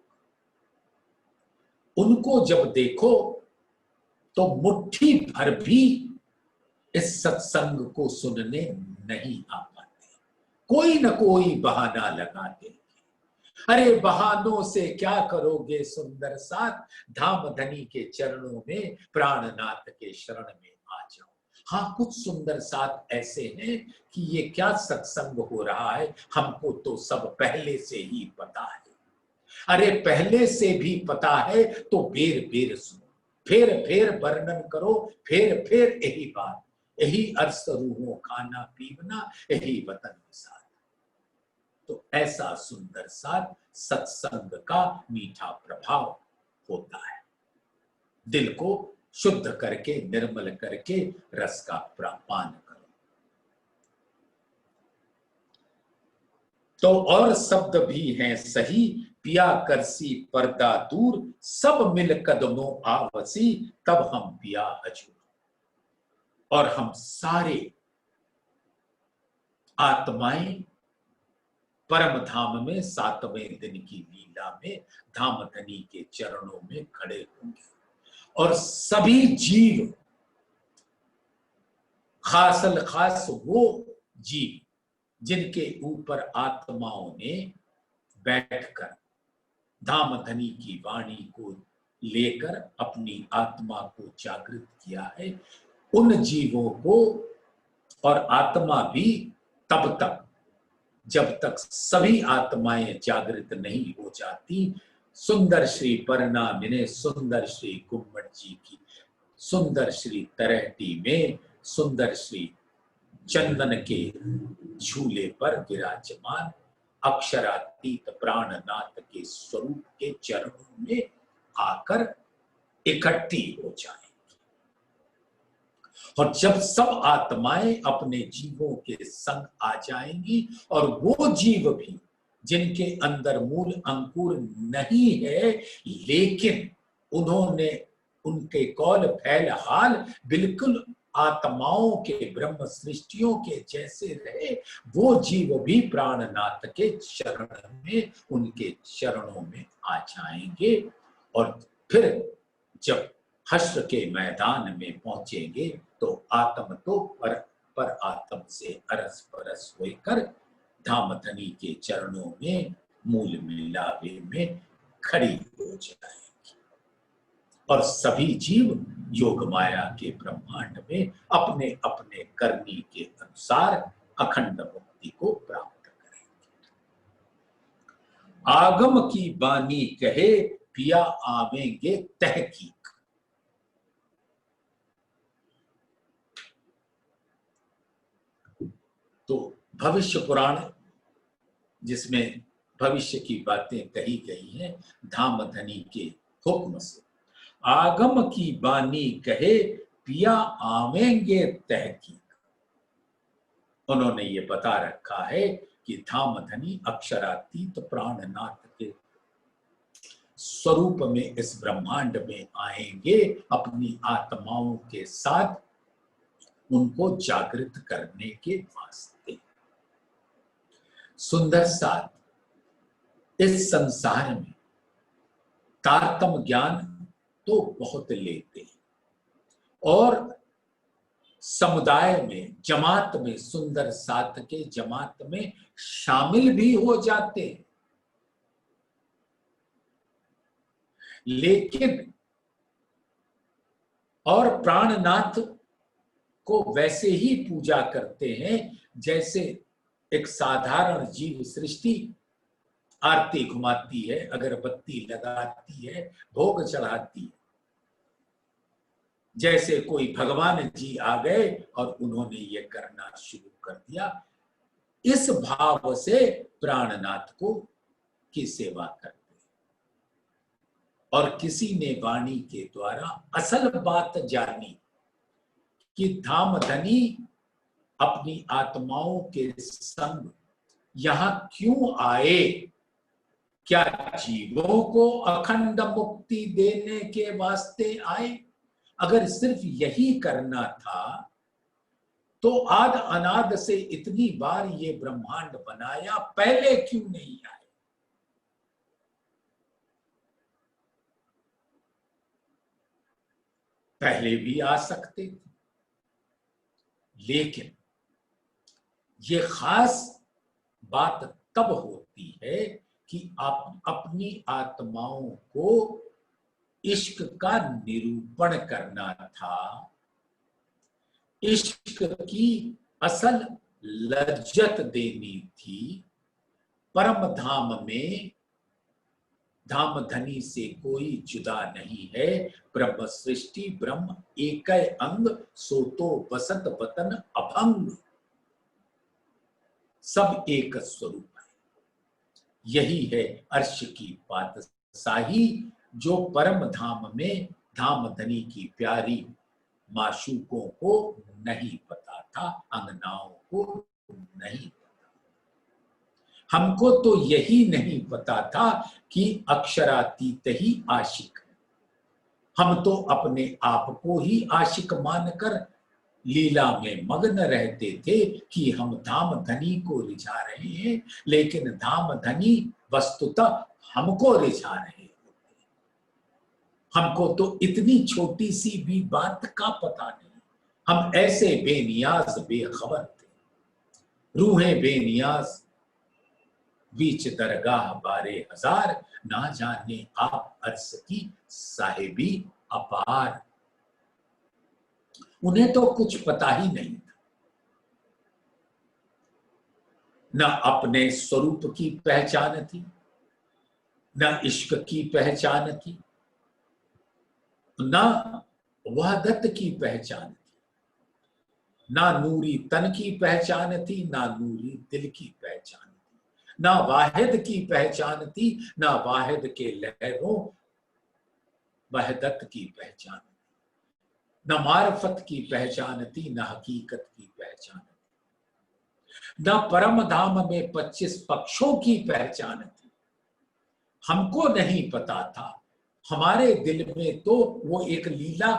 उनको जब देखो तो मुट्ठी भर भी इस सत्संग को सुनने नहीं आ पाते, कोई न कोई बहाना लगाते। अरे बहानों से क्या करोगे सुंदर साथ, धाम धनी के चरणों में प्राणनाथ के शरण में आ जाओ। हाँ, कुछ सुंदर साथ ऐसे हैं कि ये क्या सत्संग हो रहा है, हमको तो सब पहले से ही पता है। अरे पहले से भी पता है तो बेर बेर सुनो, फेर फेर वर्णन करो, फेर फेर यही बात, यही अर्स रूहों खाना पीवना, यही वतन विसार। तो ऐसा सुंदर साथ सत्संग का मीठा प्रभाव होता है, दिल को शुद्ध करके निर्मल करके रस का पान करो। तो और शब्द भी हैं सही, पिया करसी पर्दा दूर, सब मिल कदमों आवसी, तब हम पिया हजूर। और हम सारे आत्माएं परम धाम में 7वें दिन की लीला में धाम धनी के चरणों में खड़े होंगे और सभी जीव, खासल खास वो जीव जिनके ऊपर आत्माओं ने बैठकर धाम धनी की वाणी को लेकर अपनी आत्मा को जागृत किया है, उन जीवों को और आत्मा भी तब तक जब तक सभी आत्माएं जागृत नहीं हो जाती, सुंदर श्री परनामिने सुंदर श्री गुम्मट जी की सुंदर श्री तरहटी में सुंदर श्री चंदन के झूले पर विराजमान अक्षरातीत प्राणनाथ के स्वरूप के चरणों में आकर इकट्ठी हो जाए। और जब सब आत्माएं अपने जीवों के संग आ जाएंगी और वो जीव भी जिनके अंदर मूल अंकुर नहीं है, लेकिन उन्होंने उनके कौल फैल हाल बिल्कुल आत्माओं के ब्रह्म सृष्टियों के जैसे रहे, वो जीव भी प्राणनाथ के शरण में उनके चरणों में आ जाएंगे। और फिर जब हश्र के मैदान में पहुंचेंगे तो आत्म तो पर आत्म से अरस परस होकर धाम धनी के चरणों में मूल मिलावे में खड़ी हो जाएगी और सभी जीव योग माया के ब्रह्मांड में अपने अपने करनी के अनुसार अखंड मुक्ति को प्राप्त करेंगे। आगम की बानी कहे पिया आवेंगे तहकीक। तो भविष्य पुराण जिसमें भविष्य की बातें कही गई हैं धाम धनी के हुक्म से, आगम की बानी कहे पिया आवेंगे तहकीक। उन्होंने ये बता रखा है कि धाम धनी अक्षरातीत प्राणनाथ के स्वरूप में इस ब्रह्मांड में आएंगे अपनी आत्माओं के साथ उनको जागृत करने के वास्ते। सुंदर साथ इस संसार में तारतम ज्ञान तो बहुत लेते हैं और समुदाय में जमात में सुंदर साथ के जमात में शामिल भी हो जाते हैं, लेकिन और प्राणनाथ को वैसे ही पूजा करते हैं जैसे एक साधारण जीव सृष्टि आरती घुमाती है, अगरबत्ती लगाती है, भोग चढ़ाती है, जैसे कोई भगवान जी आ गए और उन्होंने ये करना शुरू कर दिया। इस भाव से प्राणनाथ को की सेवा करते। और किसी ने वाणी के द्वारा असल बात जानी कि धामधनी अपनी आत्माओं के संग यहां क्यों आए, क्या जीवों को अखंड मुक्ति देने के वास्ते आए? अगर सिर्फ यही करना था तो आद अनाद से इतनी बार ये ब्रह्मांड बनाया, पहले क्यों नहीं आए? पहले भी आ सकते थे, लेकिन ये खास बात तब होती है कि आप अपनी आत्माओं को इश्क का निरूपण करना था, इश्क की असल लज्जत देनी थी। परम धाम में धामधनी से कोई जुदा नहीं है, ब्रह्म सृष्टि ब्रह्म एक अंग, सोतो बसत वतन अभंग, सब एक स्वरूप है। यही है अर्श की बादशाही, जो परम धाम में धामधनी की प्यारी माशूकों को नहीं पता था, अंगनाओं को नहीं। हमको तो यही नहीं पता था कि अक्षरातीत ही आशिक है। हम तो अपने आप को ही आशिक मानकर लीला में मग्न रहते थे कि हम धामधनी को रिझा रहे हैं, लेकिन धामधनी वस्तुतः हमको रिझा रहे होते। हमको तो इतनी छोटी सी भी बात का पता नहीं, हम ऐसे बेनियाज बेखबर थे। रूहें बेनियाज बीच दरगाह बारे हजार, ना जाने आप अर्श की साहिबी अपार। उन्हें तो कुछ पता ही नहीं था, न अपने स्वरूप की पहचान थी, न इश्क की पहचान थी, न वहदत की पहचान थी, ना नूरी तन की पहचान थी, ना नूरी दिल की पहचान थी, ना वाहिद की पहचान थी, ना वाहिद के लहरों वहदत की पहचान थी, न मार्फत की पहचान थी, न हकीकत की पहचान थी, न परम धाम में 25 पक्षों की पहचान थी। हमको नहीं पता था, हमारे दिल में तो वो एक लीला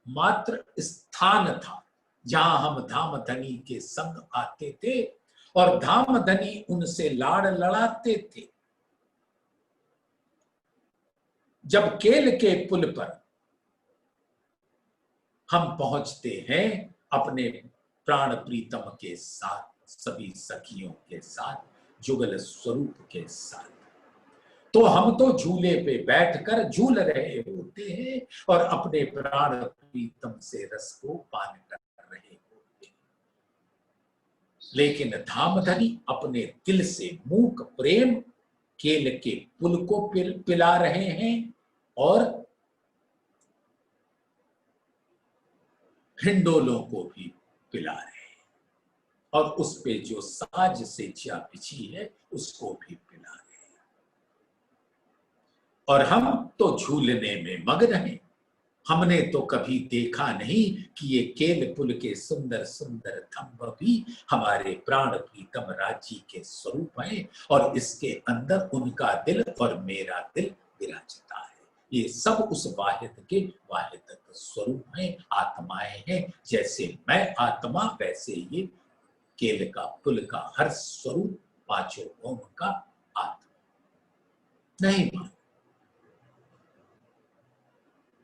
मात्र स्थान था जहां हम धामधनी के संग आते थे और धामधनी उनसे लाड़ लड़ाते थे। जब केल के पुल पर हम पहुंचते हैं अपने प्राण प्रीतम के साथ, सभी सखियों के साथ, जुगल स्वरूप के साथ, तो हम तो झूले पे बैठकर झूल रहे होते हैं और अपने प्राण प्रीतम से रस को पान कर रहे होते हैं। लेकिन धामधनी अपने दिल से मूक प्रेम केल के पुल को पिला रहे हैं और हिंडोलों को भी पिला रहे हैं, और उस पे जो साज से चा बिछी है उसको भी पिला रहे हैं। और हम तो झूलने में मग्न हैं। हमने तो कभी देखा नहीं कि ये केल पुल के सुंदर सुंदर थंभ भी हमारे प्राण प्रीतम राजी के स्वरूप हैं, और इसके अंदर उनका दिल और मेरा दिल विराजता है। ये सब उस वाहिद के वाहिद स्वरूप हैं, आत्माएं हैं। जैसे मैं आत्मा, वैसे ये केल का पुल का हर स्वरूप पांचों ओम का आत्मा। नहीं मान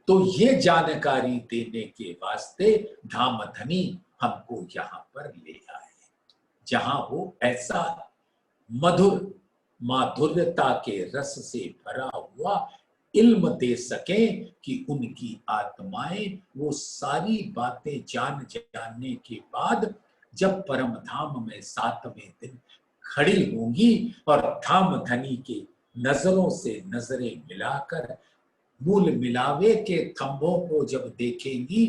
तो ये जानकारी देने के वास्ते धामधनी हमको यहां पर ले आए, जहां वो ऐसा मधुर माधुर्यता के रस से भरा हुआ इल्म दे सके कि उनकी आत्माएं वो सारी बातें जानने के बाद जब परम धाम में 7वें दिन खड़ी होंगी और धाम धनी के नजरों से नजरें मिलाकर मूल मिलावे के थंभों को जब देखेंगी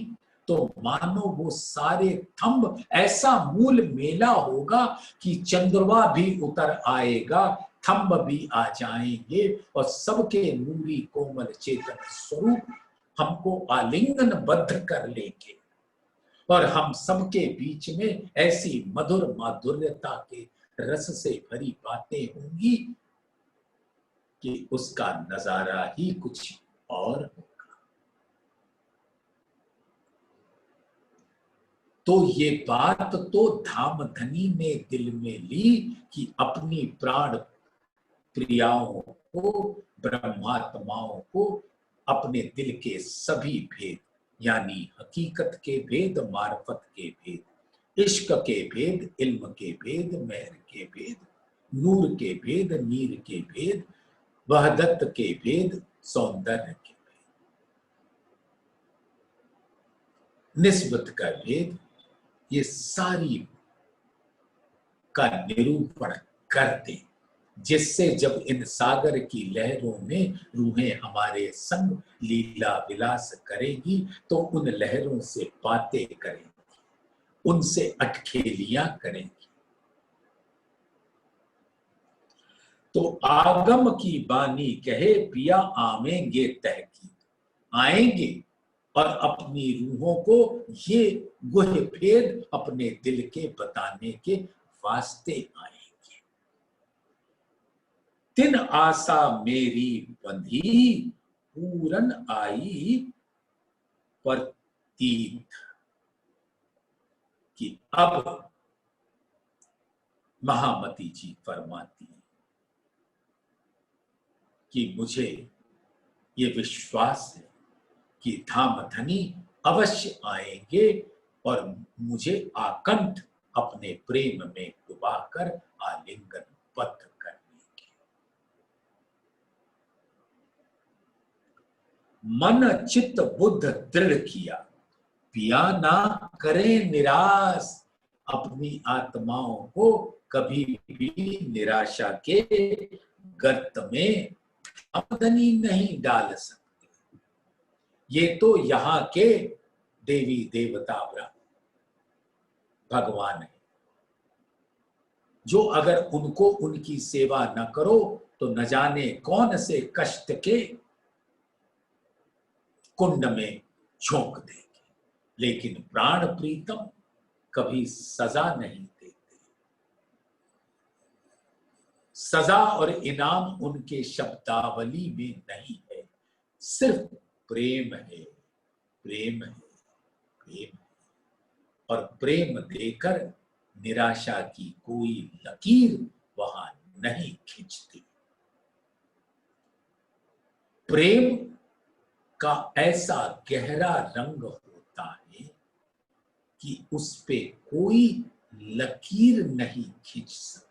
तो मानो वो सारे थंब ऐसा मूल मेला होगा कि चंद्रमा भी उतर आएगा, थंब भी आ जाएंगे और सबके नूरी कोमल चेतन स्वरूप हमको आलिंगन बद्ध कर लेंगे और हम सबके बीच में ऐसी मधुर माधुर्यता के रस से भरी बातें होंगी कि उसका नजारा ही कुछ और होगा। तो ये बात तो धाम धनी ने दिल में ली कि अपनी प्राण प्रियाओं को, ब्रह्मात्माओं को अपने दिल के सभी भेद यानी हकीकत के भेद, मार्फत के भेद, इश्क के भेद, इल्म के भेद, मेहर के भेद, नूर के भेद, नीर के भेद, वहदत के भेद, सौंदर्य के भेद, निस्बत का भेद, ये सारी का निरूपण कर दे, जिससे जब इन सागर की लहरों में रूहें हमारे संग लीला विलास करेगी तो उन लहरों से बातें करेंगी, उनसे अटखेलियां करेंगी। तो आगम की बानी कहे पिया आवेंगे तहकीक, आएंगे और अपनी रूहों को ये गुह भेद अपने दिल के बताने के वास्ते आएंगे। तिन आशा मेरी बंधी पूरन आई प्रतीत कि अब महामती जी फरमाती कि मुझे ये विश्वास है कि धाम धनी अवश्य आएंगे और मुझे आकंठ अपने प्रेम में डुबाकर आलिंगन बद्ध कर लेंगे। मन चित्त बुद्ध दृढ़ किया, पिया ना करें निराश, अपनी आत्माओं को कभी भी निराशा के गर्त में धनी नहीं डाल सकते। ये तो यहाँ के देवी देवता भगवान है, जो अगर उनको उनकी सेवा न करो तो न जाने कौन से कष्ट के कुंड में झोंक देंगे, लेकिन प्राण प्रीतम कभी सजा नहीं देते। सजा और इनाम उनके शब्दावली में नहीं है, सिर्फ प्रेम है, प्रेम है, प्रेम है। और प्रेम देकर निराशा की कोई लकीर वहां नहीं खींचती। प्रेम का ऐसा गहरा रंग होता है कि उस पे कोई लकीर नहीं खींच सकती।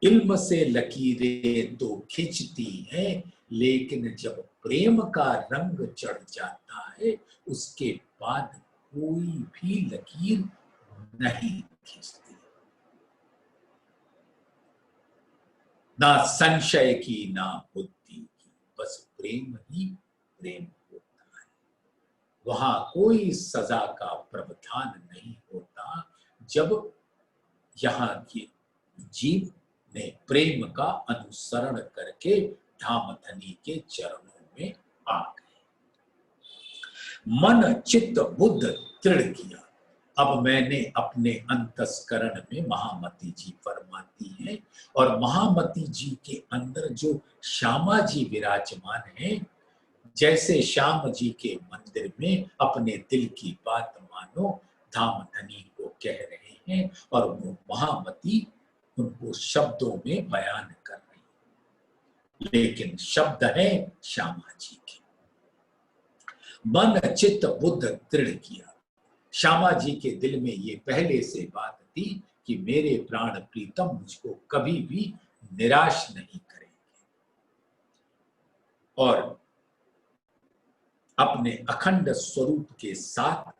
इल्म से लकीरें तो खींचती हैं, लेकिन जब प्रेम का रंग चढ़ जाता है उसके बाद कोई भी लकीर नहीं खींचती। ना संशय की ना बुद्धि की, बस प्रेम ही प्रेम होता है। वहां कोई सजा का प्रावधान नहीं होता। जब यहाँ के जीव ने प्रेम का अनुसरण करके धाम धनी के चरणों में आ गए, मन चित्त बुद्ध दृढ़ किया। अब मैंने अपने अंतस्करण में, महामती जी फरमाती हैं, और महामती जी के अंदर जो श्यामा जी विराजमान हैं, जैसे श्याम जी के मंदिर में अपने दिल की बात मानो धाम धनी को कह रहे हैं और वो महामती उनको शब्दों में बयान कर रही है, लेकिन शब्द है श्यामा जी के। मन चित्त बुद्ध दृढ़ किया। श्यामा जी के दिल में ये पहले से बात थी कि मेरे प्राण प्रीतम मुझको कभी भी निराश नहीं करेंगे और अपने अखंड स्वरूप के साथ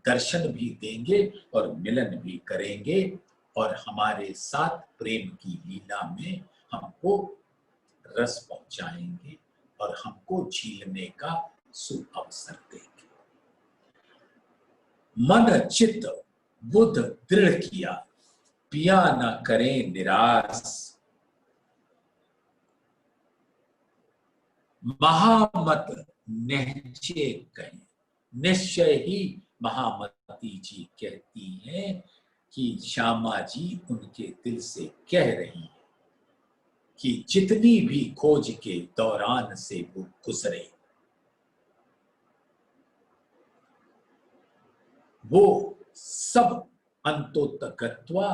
दर्शन भी देंगे और मिलन भी करेंगे। और हमारे साथ प्रेम की लीला में हमको रस पहुंचाएंगे और हमको झीलने का सुअवसर देंगे। मन चित्त बुद्ध दृढ़ किया, पिया न करें निराश। महामत निश्चय कहें, निश्चय ही महामती जी कहती हैं कि श्यामा जी उनके दिल से कह रही है कि जितनी भी खोज के दौरान से वो गुजरे, वो सब अंतोतगत्वा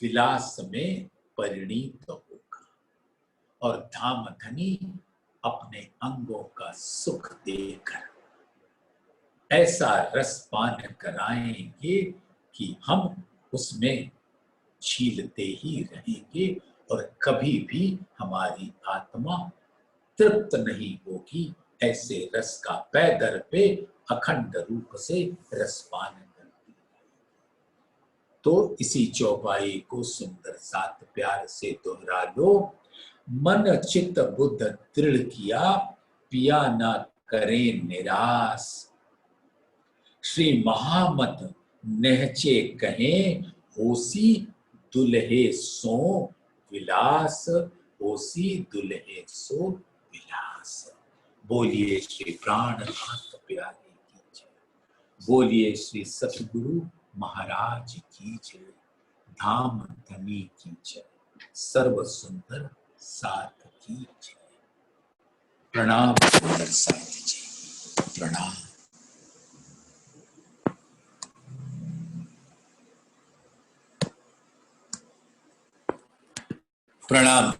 विलास में परिणीत होगा और धामधनी अपने अंगों का सुख देकर ऐसा रसपान कराएंगे कि हम उसमें झीलते ही रहेंगे और कभी भी हमारी आत्मा तृप्त नहीं होगी। ऐसे रस का पै दर पे अखंड रूप से रसपान करती है। तो इसी चौपाई को सुंदर साथ प्यार से दोहरा लो। मन चित्त बुद्ध दृढ़ किया, पिया ना करें निराश। श्री महामत नेहचे कहें, होसी दुल्हे सो विलास, होसी दुल्हे सो विलास। बोलिए श्री प्राणनाथ प्यारे की जय, बोलिए श्री सतगुरु महाराज की जय, धाम धनी की जय, सर्व सुंदर साथ की जय। प्रणाम सुंदर साथ जी, प्रणाम। प्रणाम।